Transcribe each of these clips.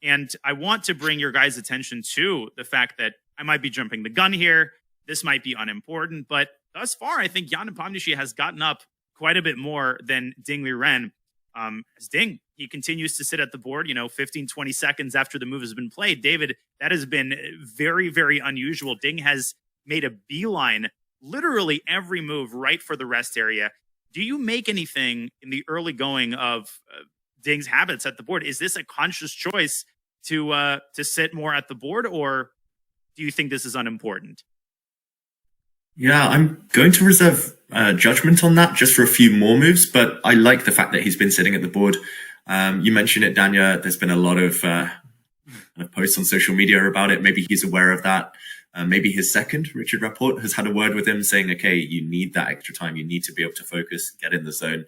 And I want to bring your guys' attention to the fact that I might be jumping the gun here. This might be unimportant, but thus far, I think Jan Nepomniachtchi has gotten up quite a bit more than Ding Liren. As Ding, he continues to sit at the board, 15, 20 seconds after the move has been played. David, that has been very, very unusual. Ding has made a beeline, literally every move right for the rest area. Do you make anything in the early going of Ding's habits at the board? Is this a conscious choice to sit more at the board, or do you think this is unimportant? Yeah, I'm going to reserve judgment on that just for a few more moves, but I like the fact that he's been sitting at the board. You mentioned it, Danya. There's been a lot of posts on social media about it. Maybe he's aware of that. Maybe his second, Richard Rapport, has had a word with him saying, okay, you need that extra time. You need to be able to focus, get in the zone.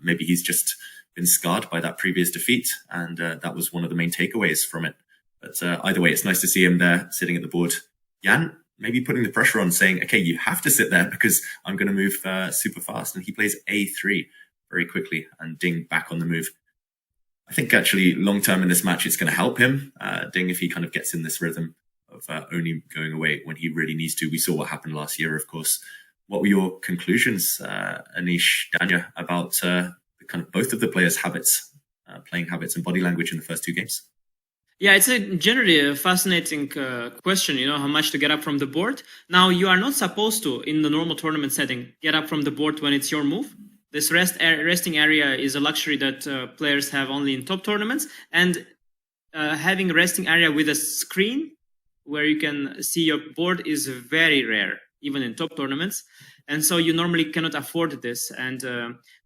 Maybe he's just been scarred by that previous defeat, and that was one of the main takeaways from it. But either way, it's nice to see him there sitting at the board. Jan, maybe putting the pressure on, saying, okay, you have to sit there because I'm going to move super fast. And he plays A3 very quickly, and Ding back on the move. I think actually long-term in this match, it's going to help him, Ding, if he kind of gets in this rhythm of only going away when he really needs to. We saw what happened last year, of course. What were your conclusions, Anish, Danya, about kind of both of the players' habits, playing habits and body language in the first two games? Yeah, it's generally a fascinating question, how much to get up from the board. Now, you are not supposed to, in the normal tournament setting, get up from the board when it's your move. This resting area is a luxury that players have only in top tournaments. And having a resting area with a screen where you can see your board is very rare, even in top tournaments. And so you normally cannot afford this. And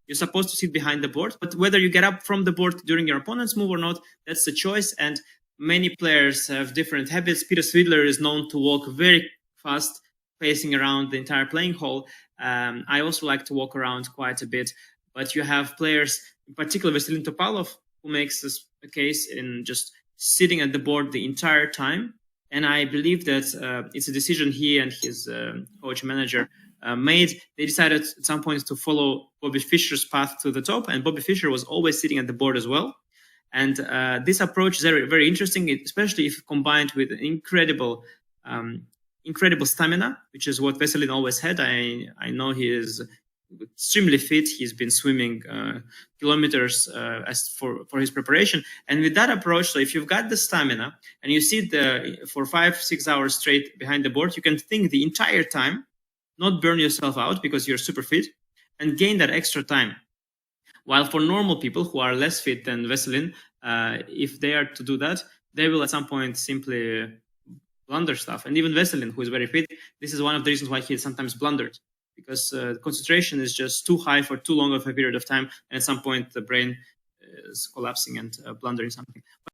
you're supposed to sit behind the board. But whether you get up from the board during your opponent's move or not, that's the choice. And many players have different habits. Peter Svidler is known to walk very fast, pacing around the entire playing hall. I also like to walk around quite a bit. But you have players, in particular Vasilin Topalov, who makes this a case in just sitting at the board the entire time. And I believe that it's a decision he and his coach manager made. They decided at some point to follow Bobby Fischer's path to the top. And Bobby Fischer was always sitting at the board as well. And this approach is very, very interesting, especially if combined with incredible stamina, which is what Veselin always had. I know he is extremely fit. He's been swimming kilometers as for his preparation. And with that approach, so if you've got the stamina and you sit for 5-6 hours straight behind the board, you can think the entire time, not burn yourself out because you're super fit, and gain that extra time. While for normal people who are less fit than Veselin, if they are to do that, they will at some point simply blunder stuff. And even Veselin, who is very fit, this is one of the reasons why he sometimes blundered, because the concentration is just too high for too long of a period of time. And at some point, the brain is collapsing and blundering something.